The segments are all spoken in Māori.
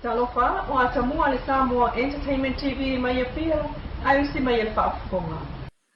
Talofa o SAMOA-Leilua Entertainment TV mai fia ai si mai whaafonga.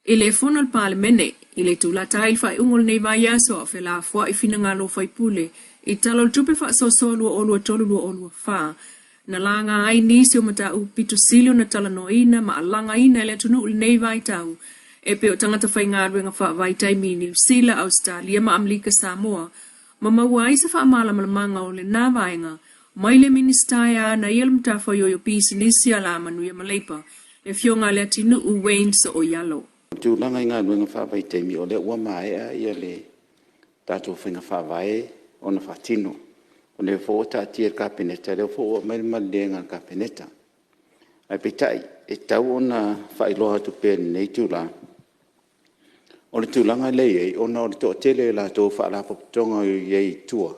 I le fono al palemene, i le tūlata il fai ungol nei vai aso a whela fua i fina ngalo fai pule, i talo tupe fa so lua olua tolu lua olua wha. Na langa ai nisi o mata u pitu silio na tala noina ma alanga ina le tunu ul nei vai tau. E pe o tangata whai ngarwe nga wha vai taimi New Zealand, Australia ma Amerika Samoa. Ma maua isa wha amala malamanga o le nā vaenga, mai le ministaya na iel mtafa yo pisi nisi ala manu ya maleipa, le fionga le atinu u Waynes o yalo. Tu langa inga nuenga whawai teimi o le ua maea ia le tātou whinga whawai o na whatino. O le fōta tia kapeneta, le fō mai malenga kapeneta. Ai petai, e tau o na whailoha tu pēn nei tūla. O le tūlanga lei o na o le tō tele la tō whaalapo tonga iei tua.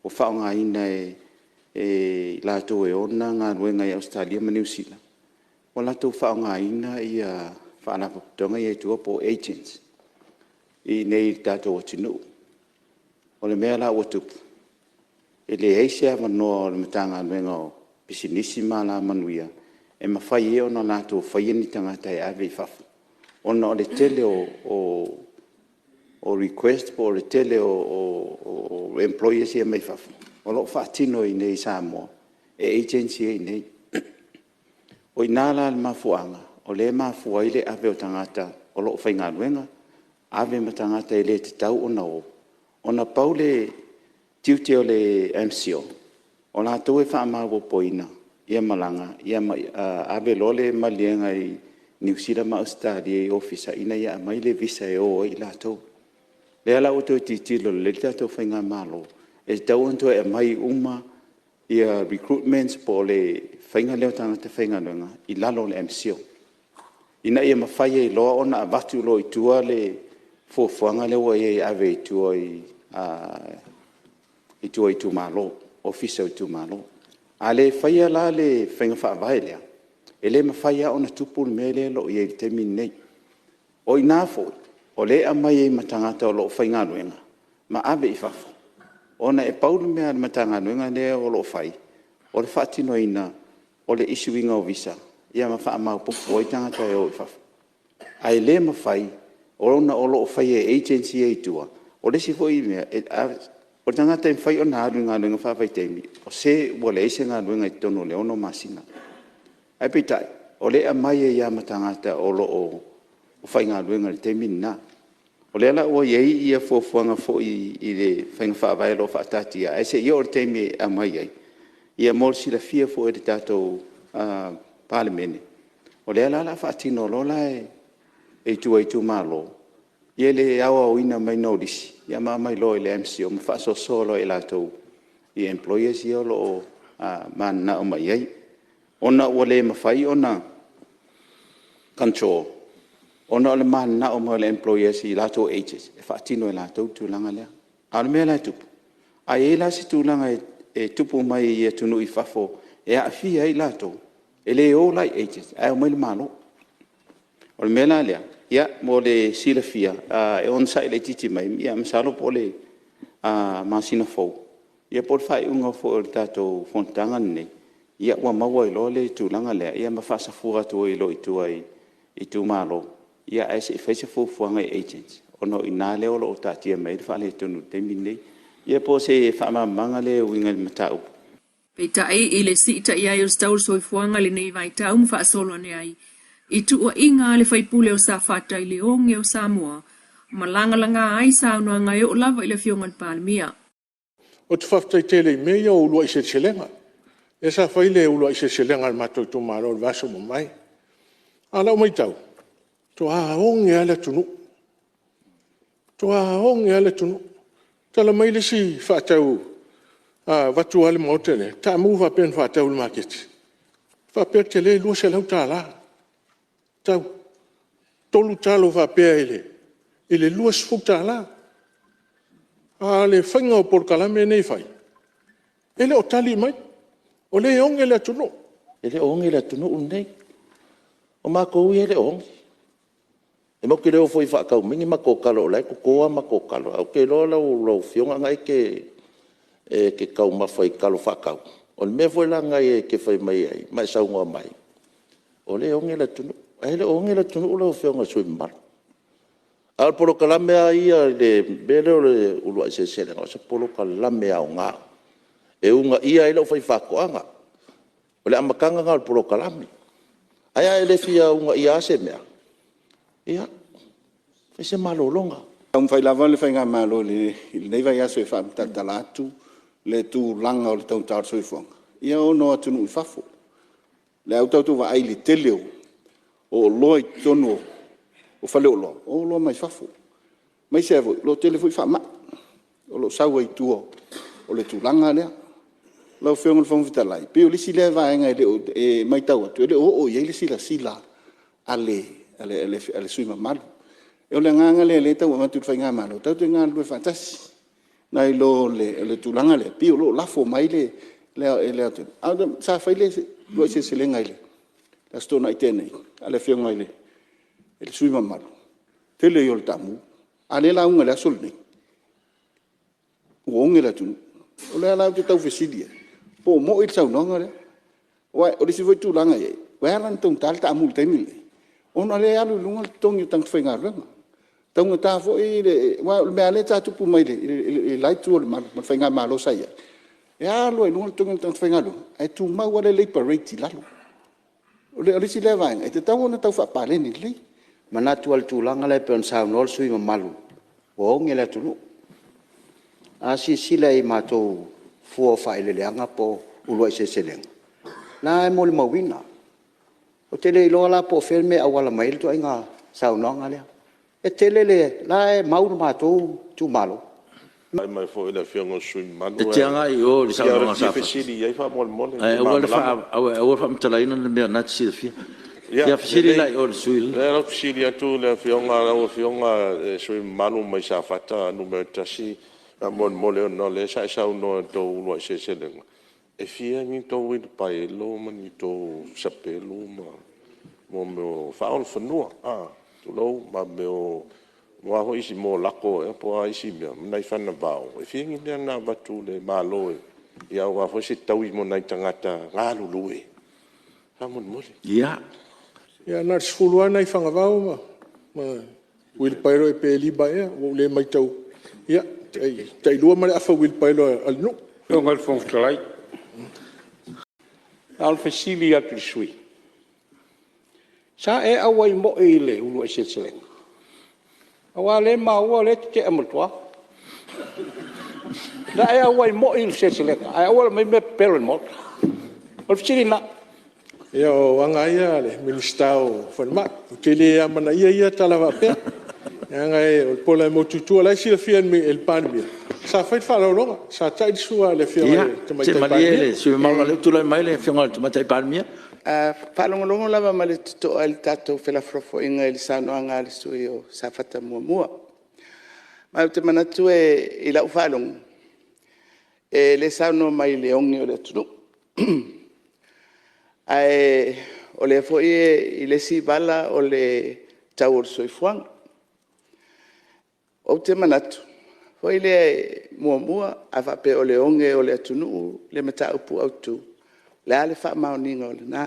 O whaonga ina e la tō e ona ngā nuenga i Australia ma New Zealand. O la tō whaonga ina i whaana paputonga i tua po agents i nei tātou o tinu. O le mea la o tupu. E le eisea manoa o le matanga nuenga o pisinisi ma la manuia. E mawhai e ona lātou whai ni tangata e ave i whafu. Ona o le tele o request po o le tele o employers e mai whafu. O lo whaatino i nei Samoa. E agency e nei. O i nāla le mafuanga. O le mafua i le ave o tangata o loo whainga nuenga, ave ma tangata i le te tau o na o. O na pau le tiute o le MCO. O la tau e wha amago poina, ia malanga, ave lole malienga i New Zealand ma Australia i ofisa, ina ia mai le visa e o i la tau. Le ala o tau titilo, le tau whainga malo. E tau onto e mai uma ia recruitments po le whainga leo tangata whainga nuenga, i lalo le MCO. Ina ia mawhai e loa ona a watu lo i tua le fuafuanga lewa i ave i tua i tu malo, ofisa i tu malo. A le whaia la le whainga whaavai lea. E le mawhaia ona tupu le mele lo i e te min nei. O i nāfo, o le a mai e matangata o lo whainga nuenga, ma ave i whafo. Ona e paulu mea le matanga nuenga lea o lo whai. O le whaatino ina, o le isuinga o visa. Ia ma wha amau popo o i tangata e o i whafu. Ai le ma whai, o rona o lo o whai e agency e tua. O le si fo i mea, o tangata e whai o na haru ngā nuenga whawai teimi. O se ua le eise ngā nuenga i tono le ono masina. Ai pitai, o le a mai e ia ma tangata o lo o whai ngā nuenga le teimi na. O le ala ua iei ia fuafuanga fo i le whainga whawai lo whaatatia. Ai se ia o le teimi a mai ai. Ia morsi la fia fo e le tātou palemene. O le ala la whaatino lola e tu malo. Ie le awa o ina mai nodisi. Ia mai lo i le MCO. Ma wha solo e latou i employers i o lo mana o mai ai. Ona ua le mawhai ona control. Ona o le mana o mai le employers i latou agents. E whaatino e latou tūlanga lea. A le mea lai tupu. A e la si tūlanga e tupu mai i tunu i whafo. E a fia i latou. Ele o lai agents, ai o mai le malo. O le mela lea, ia mo le sila fia, e onsa i le titi mai, ia masalo po le masina fau. Ia po le whai unga fo le tātou fontanga nei, ia ua maua i lo le tūlanga lea, ia mawhasa fura tua i lo i tua i tu malo. Ia ai se i whaisa fuanga i agents. Ono i nā leo lo o tātia mai, le whale tonu temi nei. Ia po se whamamanga le winga le matau. Peitai i le sita i ai o staul soifuanga le nei vai tau mwha solo ane ai. I tua inga le whaipule o sa whata i le onge o Samoa. Malanga langa ai sa unua ngai o lava i le fiongan palmia. O tu whaftai tele i mea o ulua i se selenga. E sa whaile ulua i se selenga al mato i tu maro le vaso mo mai. Ala o mai tau. To a onge ala tunu. To a onge ala tunu. Tala mai le si whatau. Watu ale maotele, ta mu va pen fa tau market. Fa per tele lu se lau ta la. Tau. Tolu talo va pe ele. Ele lu se futa la. Ale fanga o por kalame nei fai. Ele o tali mai. O le onge le tunu. Ele onge le tunu unei. O ma ko ele onge. E mo ke leo foi fa kau mingi ma ko kalo lai ko koa ma ko kalo. Au ke lo fionga ngai ke kau mawhai kalo whakau. O le mea foi langa e ke fai mai ai, mai saunga mai. O le onge la tunu, ai le onge la tunu ula o whionga sui mara. Al polo kalame a ia le bere o le ulua i se selenga, o se polo kalame a o ngā. E unga ia e lau fai whakoanga. O le amakanga ngā al polo kalame. Aia e le fia unga ia se mea. Ia, fai se malolonga. Fai lava le fai ngā malo le nei vai aso e whaamtatala atu le tu langa o le tau tār soifonga. Ia o no atunu i whafo. Le au tautu wa ai li teleo o loa i tono o whale o loa. O loa mai whafo. Mai se avoi, lo telefo i whaama. O lo saua i tua o le tu langa lea. Lau whionga le whangwhita lai. Peo lisi le vaenga e mai tau atu. Ele o iei lisi la sila ale sui mamalu. E o le nganga le tau o matu whai ngā malo. Tau te ngā lue whantasi. Nai lo le tulanga le. Pio lo lafo mai le atu. Au sa whai le lua se lenga ile. La stona i tēnei. Ale whionga ile. Ele sui mamalu. Tele i o le tamu. Ale la unga le asol nei. Uonge la tunu. O le ala te tau whesidia. Po mo il sau nonga le. Wai, o le si voi tulanga ye. Wai alan tong tal ta amul temile. Ona le alu lunga tongi tang whainga runga. Taunga tā fo i le, wa mea le tā tupu mai le, i lai tua le ma whainga malo saia. E alo e lunga tongi tang whainga lu. E tu mau wale le parati lalo. O le alisi le vaenga, e te tau ona tau whapaleni le. Mana tu al tulanga le pe on sa nol sui ma malu. O nge le tunu. Asi sila i matou fua fa ile le anga po ulua se seleng. Na e mo le mawina. O tele i loa la po filme awala mai tu inga sa nonga le. E tele le la e mauru matou tu malo. Mai foi le whionga sui manu. E tianga i o li sa nonga sa. Fesili ai fa mole mole. E o le fa o fa mtalaina le mea na tsi fia. Ya fesili lai o le sui. Le fesili atu le whionga sui manu mai sa fata numero tasi. Na mole no le sa no to ulua se selenga. E fia ni to win pai lo mani to sapelo mo mo faul fanua. Tu lo ma mo ho isi mo lako e po isi me nai fana bao. E fia ni na batu le malo ia wa fo se taui mo nai tangata ngalu lue. Hamon mole. Ya. Ia na sfulua nai fanga vau ma wil pairo e pe liba e o le mai tau. Ia tai lua mare afa wil pairo al no. Yo ngal fong tlai. Al fesili atu sui. Sa e awai mo ile ulu e seleng. Awale ma wale te amutwa. Da e awai mo ile seleng. Ai awal mai me peren mo. Al fesili na. Ia o anga ia le ministau fanma. Kele amana ia talawa pe. Anga e o pola mo tutu la si le fian me el pan me. Sa fai fa longa. Sa tai sua le fian te mai le su mal le tu le mai le fian te mai pan me. Whalongalongo lava ma le tutoa i le tātou whelafrofo inga i le sanoanga le sui o sa whata mua. Ma te manatu i lau whalongo. E le sanoa mai le ongi o le tunu. O le fo i le si bala o le tau o le soifuang. O te manatu. Fo i le mua a whape o le onge o le tunu le mata upu au tu. Le ale wha maoninga o le nā,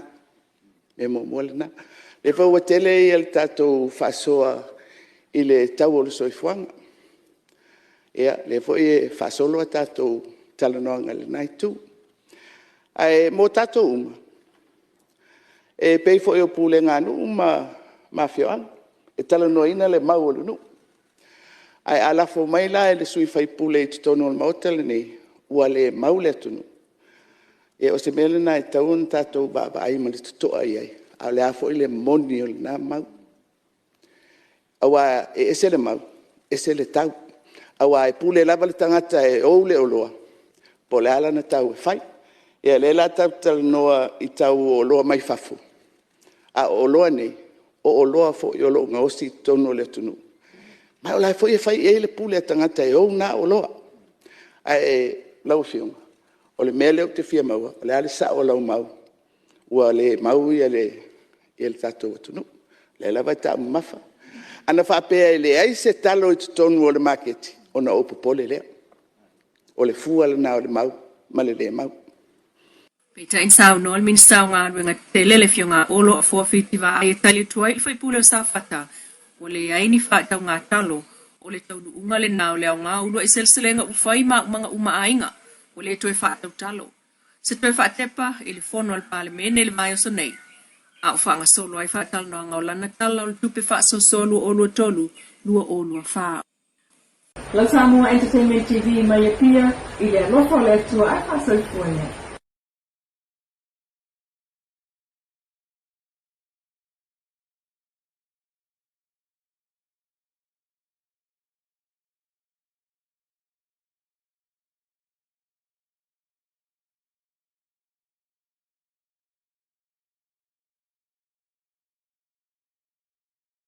me mo le nā. Le whau tele i el tātou whasoa i le tau o le soifuanga. Ea, le whau i whasolo a tātou talanoanga le nai tū. Ai, mō tātou uma. E pei whau i o pūle ngā nu ma whioanga. E talanoina le mau o le nu. Ai, alafo mai la e le sui whai pūle i tutono o le maotele ni, ua le mau le tunu. E o se mele na e taun tātou baba ai ma le tutoa i ai. A le afo i le moni o le nā mau. Awa e ese le mau, ese le tau. Awa e pule lava le tangata e ou le oloa. Po le ala na tau e fai. E le la tau tala noa i tau o loa mai fafu. A o loa nei, o loa fo i o loa ngā osi tono le tunu. Mai o lai fo i fai e le pule a tangata e ou na o loa. A e lau fionga. O le mele o te fia maua, o le ale sa o lau mau. Ua le mau i le tātou atunu. Le lava i tā mafa. Ana whapea i le aise talo i tutonu o le maketi. O na opo pole lea. O le fua le na o le mau, ma le mau. Pita in sao no min sao nga nga telele fio nga olo a 450 va ai tali tuai fai pula sa fata. Ole ai ni fata nga talo. Ole tau unga le nao leo nga ulu ai selselenga ufai ma mga umaainga. Ole toe fata talo. Se toe fata tepa ili fono al palemene le mayo sonei. A ufanga solo ai fata no nga olana tala ol tupe fa so solo olo tolu lua olo fa. La Samoa Entertainment TV mai pia ile lofo le tua a pasoi fuene.